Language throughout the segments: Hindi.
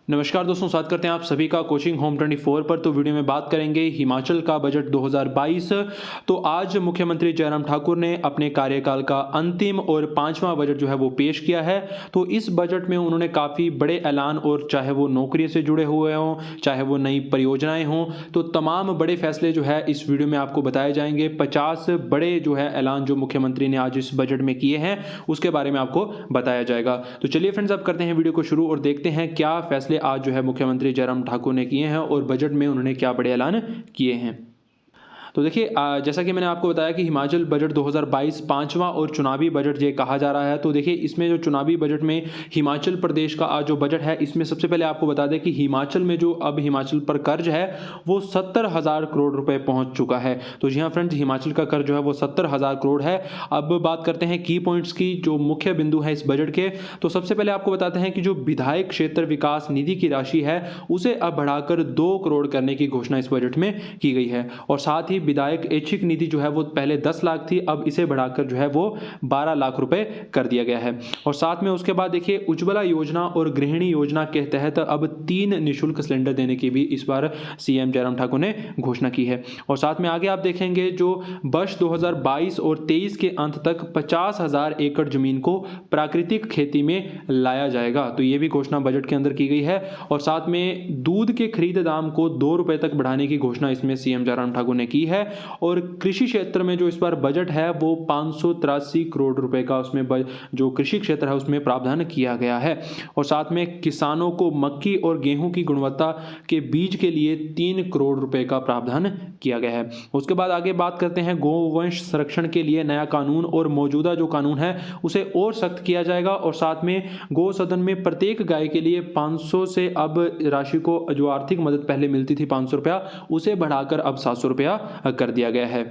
नमस्कार दोस्तों, स्वागत करते हैं आप सभी का कोचिंग होम 24 पर। तो वीडियो में बात करेंगे हिमाचल का बजट 2022। तो आज मुख्यमंत्री जयराम ठाकुर ने अपने कार्यकाल का अंतिम और पांचवा बजट जो है वो पेश किया है। तो इस बजट में उन्होंने काफ़ी बड़े ऐलान, और चाहे वो नौकरी से जुड़े हुए हों, चाहे वो नई परियोजनाएं हों, तो तमाम बड़े फैसले जो है इस वीडियो में आपको बताए जाएंगे। 50 बड़े जो है ऐलान जो मुख्यमंत्री ने आज इस बजट में किए हैं उसके बारे में आपको बताया जाएगा। तो चलिए फ्रेंड्स, अब करते हैं वीडियो को शुरू और देखते हैं क्या फैसले आज जो है मुख्यमंत्री जयराम ठाकुर ने किए हैं और बजट में उन्होंने क्या बड़े ऐलान किए हैं। तो देखिए, जैसा कि मैंने आपको बताया कि हिमाचल बजट 2022 पांचवा और चुनावी बजट ये कहा जा रहा है। तो देखिए, इसमें जो चुनावी बजट में हिमाचल प्रदेश का आज जो बजट है, इसमें सबसे पहले आपको बता दें कि हिमाचल में जो अब हिमाचल पर कर्ज है वो 70,000 करोड़ रुपए पहुंच चुका है। तो जी हाँ फ्रेंड्स, हिमाचल का कर्ज जो है वो 70,000 करोड़ है। अब बात करते हैं की पॉइंट्स की, जो मुख्य बिंदु है इस बजट के। तो सबसे पहले आपको बताते हैं कि जो विधायक क्षेत्र विकास निधि की राशि है उसे अब बढ़ाकर 2 करोड़ करने की घोषणा इस बजट में की गई है। और साथ ही विधायक ऐच्छिक निधि जो है वो पहले 10 लाख थी, अब इसे बढ़ाकर जो है वो 12 लाख रुपए कर दिया गया है। और साथ में उसके बाद देखिए, उज्ज्वला योजना और गृहिणी योजना के तहत अब 3 निःशुल्क सिलेंडर देने की भी इस बार सीएम जयराम ठाकुर ने घोषणा की है। और साथ में आगे आप देखेंगे, जो वर्ष 2022 और 23 के अंत तक 50,000 एकड़ जमीन को प्राकृतिक खेती में लाया जाएगा। तो ये भी घोषणा बजट के अंदर की गई है। और साथ में दूध के खरीद दाम को 2 रुपए तक बढ़ाने की घोषणा इसमें सीएम जयराम ठाकुर ने की है। और कृषि क्षेत्र में जो इस बार बजट है वो 583 करोड़ रुपए का उसमें जो कृषि क्षेत्र है उसमें प्रावधान किया गया है। और साथ में किसानों को मक्की और गेहूं की गुणवत्ता के बीज के लिए 3 करोड़ रुपए का प्रावधान किया गया है। उसके बाद आगे बात करते हैं, गोवंश संरक्षण के लिए नया कानून और मौजूदा जो कानून है उसे और सख्त किया जाएगा। और साथ में गौ सदन में प्रत्येक गाय के लिए 500 से अब राशि को, जो आर्थिक मदद पहले मिलती थी 500 रुपया, उसे बढ़ाकर अब 700 रुपया कर दिया गया है।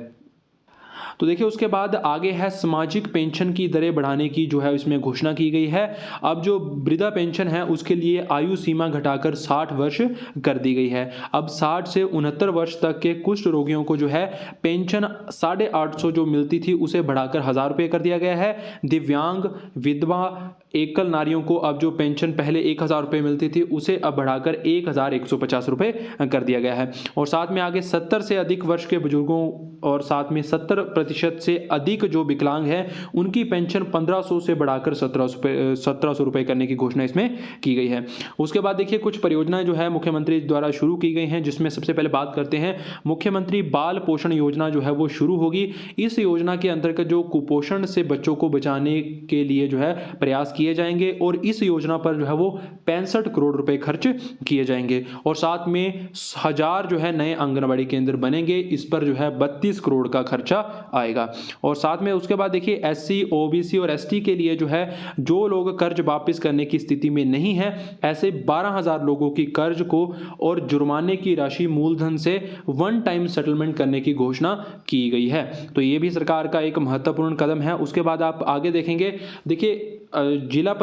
तो देखिए, उसके बाद आगे है सामाजिक पेंशन की दरें बढ़ाने की जो है इसमें घोषणा की गई है। अब जो वृद्धा पेंशन है उसके लिए आयु सीमा घटाकर 60 वर्ष कर दी गई है। अब 60 से 69 वर्ष तक के कुष्ठ रोगियों को जो है पेंशन 850 जो मिलती थी उसे बढ़ाकर 1,000 रुपये कर दिया गया है। दिव्यांग, विधवा, एकल नारियों को अब जो पेंशन पहले 1,000 रुपये मिलती थी उसे अब बढ़ाकर 1,150 रुपये कर दिया गया है। और साथ में आगे 70 से अधिक वर्ष के बुजुर्गों और साथ में 70% से अधिक जो विकलांग हैं उनकी पेंशन 1,500 से बढ़ाकर 1,700 रुपये करने की घोषणा इसमें की गई है। उसके बाद देखिए, कुछ परियोजनाएं जो है मुख्यमंत्री द्वारा शुरू की गई हैं, जिसमें सबसे पहले बात करते हैं, मुख्यमंत्री बाल पोषण योजना जो है वो शुरू होगी। इस योजना के अंतर्गत जो कुपोषण से बच्चों को बचाने के लिए जो है प्रयास किए जाएंगे और इस योजना पर जो है वो 65 करोड़ रुपए खर्च किए जाएंगे। और साथ में 1000 जो है नए आंगनबाड़ी केंद्र बनेंगे, इस पर जो है 32 करोड़ का खर्चा आएगा। और साथ में उसके बाद देखिए, एससी, ओबीसी और एसटी के लिए जो है, जो लोग कर्ज वापस करने की स्थिति में नहीं है, ऐसे 12,000 लोगों की कर्ज को और जुर्माने की राशि मूलधन से वन टाइम सेटलमेंट करने की घोषणा की गई है। तो ये भी सरकार का एक महत्वपूर्ण कदम है। उसके बाद आप आगे देखेंगे, देखिए, जिला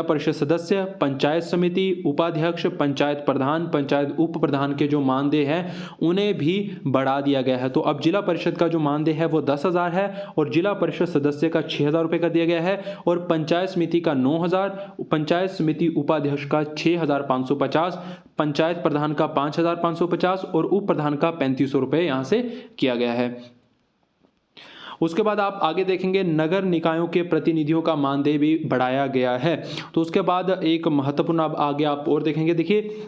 परिषद सदस्य, पंचायत समिति उपाध्यक्ष, पंचायत प्रधान, पंचायत उप प्रधान के जो मानदेय है उन्हें भी बढ़ा दिया गया है। तो अब जिला परिषद का जो मानदेय है वो 10,000 है और जिला परिषद सदस्य का 6,000 रुपये कर दिया गया है। और पंचायत समिति का 9,000, पंचायत समिति उपाध्यक्ष का 6,550, पंचायत प्रधान का 5,550 और उप प्रधान का 3,500 रुपये यहाँ से किया गया है। उसके बाद आप आगे देखेंगे, नगर निकायों के प्रतिनिधियों का मानदेय भी बढ़ाया गया है। तो उसके बाद एक महत्वपूर्ण, अब आगे आप और देखेंगे, देखिए,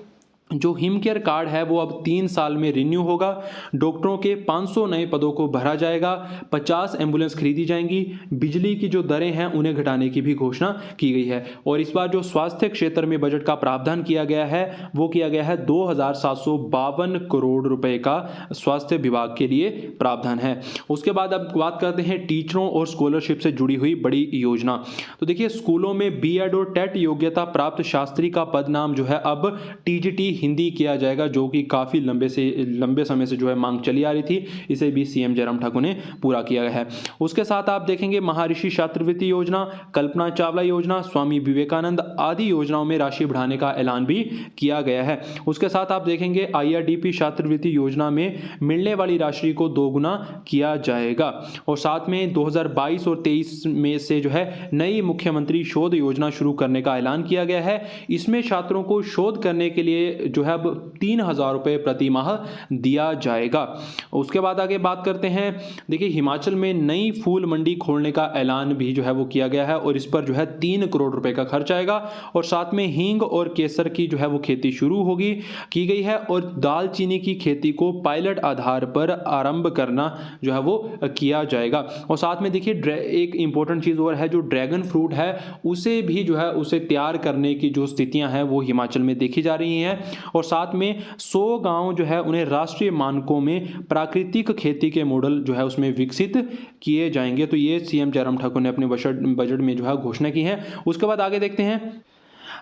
जो हिम केयर कार्ड है वो अब 3 साल में रिन्यू होगा। डॉक्टरों के 500 नए पदों को भरा जाएगा। 50 एम्बुलेंस खरीदी जाएंगी। बिजली की जो दरें हैं उन्हें घटाने की भी घोषणा की गई है। और इस बार जो स्वास्थ्य क्षेत्र में बजट का प्रावधान किया गया है वो किया गया है 2,752 करोड़ रुपए का स्वास्थ्य विभाग के लिए प्रावधान है। उसके बाद अब बात करते हैं टीचरों और स्कॉलरशिप से जुड़ी हुई बड़ी योजना। तो देखिए, स्कूलों में बीएड और टेट योग्यता प्राप्त शास्त्री का पद नाम जो है अब टीजीटी हिंदी किया जाएगा, जो कि काफ़ी लंबे समय से जो है मांग चली आ रही थी। इसे भी सीएम जयराम ठाकुर ने पूरा किया है। उसके साथ आप देखेंगे महर्षि छात्रवृत्ति योजना, कल्पना चावला योजना, स्वामी विवेकानंद आदि योजनाओं में राशि बढ़ाने का ऐलान भी किया गया है। उसके साथ आप देखेंगे IRDP छात्रवृत्ति योजना में मिलने वाली राशि को दोगुना किया जाएगा। और साथ में 2022 और 23 में से जो है नई मुख्यमंत्री शोध योजना शुरू करने का ऐलान किया गया है। इसमें छात्रों को शोध करने के लिए जो है अब 3,000 रुपये प्रति माह दिया जाएगा। उसके बाद आगे बात करते हैं, देखिए हिमाचल में नई फूल मंडी खोलने का ऐलान भी जो है वो किया गया है और इस पर जो है 3 करोड़ रुपए का खर्च आएगा। और साथ में हींग और केसर की जो है वो खेती शुरू की गई है और दालचीनी की खेती को पायलट आधार पर आरंभ करना जो है वो किया जाएगा। और साथ में देखिए एक इंपॉर्टेंट चीज़ और है, जो ड्रैगन फ्रूट है उसे भी जो है उसे तैयार करने की जो स्थितियां हैं वो हिमाचल में देखी जा रही हैं। और साथ में 100 गांव जो है उन्हें राष्ट्रीय मानकों में प्राकृतिक खेती के मॉडल जो है उसमें विकसित किए जाएंगे। तो ये सीएम जयराम ठाकुर ने अपने बजट में जो है घोषणा की है। उसके बाद आगे देखते हैं,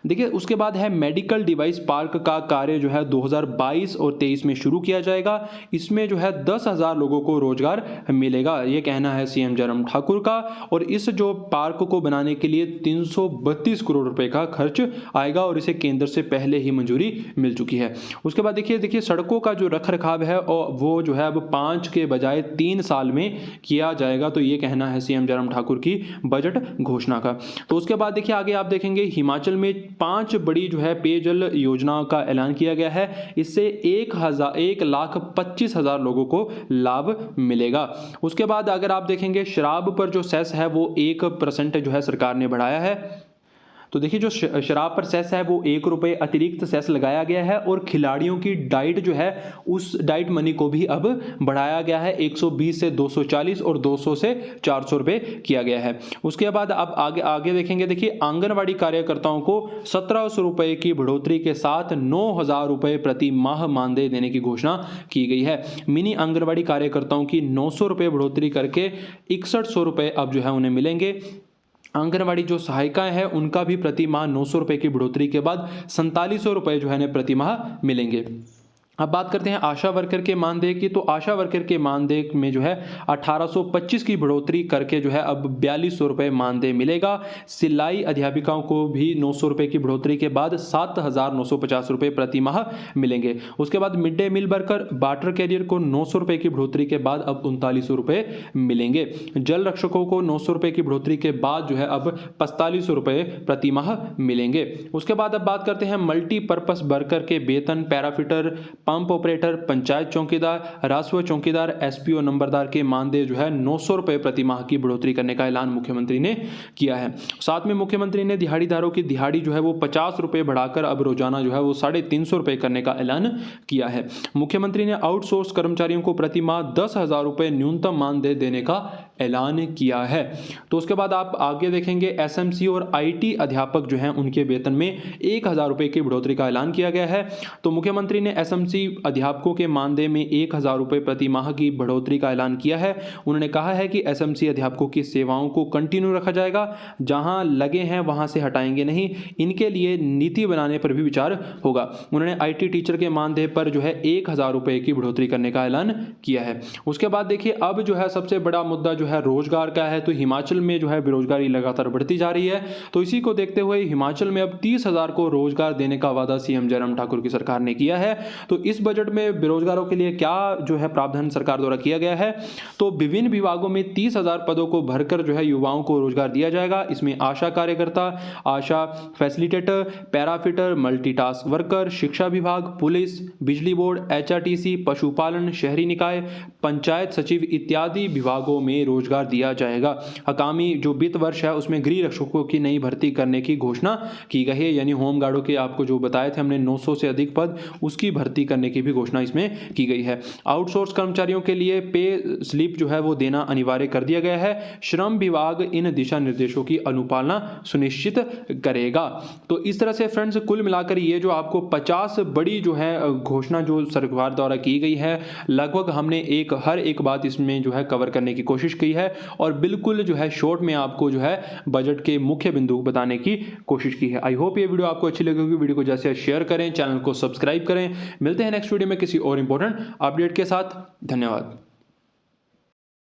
देखिए उसके बाद है मेडिकल डिवाइस पार्क का कार्य जो है 2022 और 23 में शुरू किया जाएगा। इसमें जो है 10,000 लोगों को रोजगार मिलेगा, ये कहना है सीएम जयराम ठाकुर का। और इस जो पार्क को बनाने के लिए 332 करोड़ रुपए का खर्च आएगा और इसे केंद्र से पहले ही मंजूरी मिल चुकी है। उसके बाद देखिए सड़कों का जो रख रखाव है और वो जो है अब 5 के बजाय 3 साल में किया जाएगा। तो ये कहना है सीएम जयराम ठाकुर की बजट घोषणा का। तो उसके बाद देखिए आगे आप देखेंगे हिमाचल में 5 बड़ी जो है पेयजल योजनाओं का ऐलान किया गया है। इससे 1,25,000 लोगों को लाभ मिलेगा। उसके बाद अगर आप देखेंगे शराब पर जो सेस है वो 1% जो है सरकार ने बढ़ाया है। तो देखिए जो शराब पर सेस है वो 1 रुपये अतिरिक्त सेस लगाया गया है और खिलाड़ियों की डाइट जो है उस डाइट मनी को भी अब बढ़ाया गया है, 120 से 240 और 200 से 400 रुपये किया गया है। उसके बाद अब आगे देखेंगे, देखिए आंगनवाड़ी कार्यकर्ताओं को 1,700 रुपये की बढ़ोतरी के साथ 9,000 रुपये प्रति माह मानदेय देने की घोषणा की गई है। मिनी आंगनवाड़ी कार्यकर्ताओं की 900 रुपये बढ़ोतरी करके 6,100 रुपये अब जो है उन्हें मिलेंगे। आंगनवाड़ी जो सहायिकाएं हैं उनका भी प्रति माह 900 रुपये की बढ़ोतरी के बाद 4,700 रुपये जो है प्रति माह मिलेंगे। अब बात करते हैं आशा वर्कर के मानदेय की। तो आशा वर्कर के मानदेय में जो है 1,825 की बढ़ोतरी करके जो है अब 4,200 रुपये मानदेय मिलेगा। सिलाई अध्यापिकाओं को भी 900 रुपये की बढ़ोतरी के बाद 7,950 रुपये प्रति माह मिलेंगे। उसके बाद mid day meal worker water carrier को 900 रुपये की बढ़ोतरी के बाद अब 3,900 रुपये मिलेंगे। जल रक्षकों को 900 रुपये की बढ़ोतरी के बाद जो है अब 4,500 रुपये प्रति माह मिलेंगे। उसके बाद अब बात करते हैं मल्टीपर्पज वर्कर के वेतन, पैराफिटर, पंप ऑपरेटर, पंचायत चौकीदार, राजस्व चौकीदार, SPO नंबरदार के मानदेय जो है 900 रुपये प्रति माह की बढ़ोतरी करने का ऐलान मुख्यमंत्री ने किया है। साथ में मुख्यमंत्री ने दिहाड़ीदारों की दिहाड़ी जो है वो 50 रुपये बढ़ाकर अब रोजाना जो है वो 350 रुपये करने का ऐलान किया है। मुख्यमंत्री ने आउटसोर्स कर्मचारियों को प्रति माह 10,000 रुपये न्यूनतम मानदेय देने का ऐलान किया है। तो उसके बाद आप आगे देखेंगे SMC और IT अध्यापक जो हैं उनके वेतन में 1,000 रुपये की बढ़ोतरी का ऐलान किया गया है। तो मुख्यमंत्री ने SMC अध्यापकों के मानदेय में 1,000 रुपये प्रति माह की बढ़ोतरी का ऐलान किया है। उन्होंने कहा है कि SMC अध्यापकों की सेवाओं को कंटिन्यू रखा जाएगा, जहां लगे हैं वहां से हटाएंगे नहीं। इनके लिए नीति बनाने पर भी विचार होगा। उन्होंने IT टीचर के मानदेय पर जो है 1,000 रुपये की बढ़ोतरी करने का ऐलान किया है। उसके बाद देखिए अब जो है सबसे बड़ा मुद्दा जो है रोजगार का है। तो हिमाचल में जो है बेरोजगारी लगातार बढ़ती जा रही है। तो इसी को देखते हुए हिमाचल में अब 30,000 को रोजगार देने का वादा सीएम जयराम ठाकुर की सरकार ने किया है। तो इस बजट में बेरोजगारों के लिए क्या जो है प्रावधान सरकार द्वारा किया गया है, तो विभिन्न विभागों में 30,000 पदों को भरकर जो है युवाओं को रोजगार दिया जाएगा। इसमें आशा कार्यकर्ता, आशा फैसिलिटेटर, पैराफिटर, मल्टीटास्क वर्कर, शिक्षा विभाग, पुलिस, बिजली बोर्ड, HRTC, पशुपालन, शहरी निकाय, पंचायत सचिव इत्यादि विभागों में रोजगार दिया जाएगा। आगामी जो वित्त वर्ष है उसमें गृह रक्षकों की नई भर्ती करने की घोषणा की गई है, यानी होमगार्डों के आपको जो बताए थे हमने 900 से अधिक पद, उसकी भर्ती करने की भी घोषणा इसमें की गई है। आउटसोर्स कर्मचारियों के लिए पे स्लिप जो है वो देना अनिवार्य कर दिया गया है। श्रम विभाग इन दिशा निर्देशों की अनुपालना सुनिश्चित करेगा। तो इस तरह से फ्रेंड्स कुल मिलाकर ये जो आपको 50 बड़ी जो है घोषणा जो सरकार द्वारा की गई है, लगभग हमने हर एक बात इसमें जो है कवर करने की कोशिश की की है और बिल्कुल जो है शॉर्ट में आपको जो है बजट के मुख्य बिंदु बताने की कोशिश की है। आई होप ये वीडियो आपको अच्छी लगी होगी। वीडियो को जैसे शेयर करें, चैनल को सब्सक्राइब करें। मिलते हैं नेक्स्ट वीडियो में किसी और इंपॉर्टेंट अपडेट के साथ। धन्यवाद।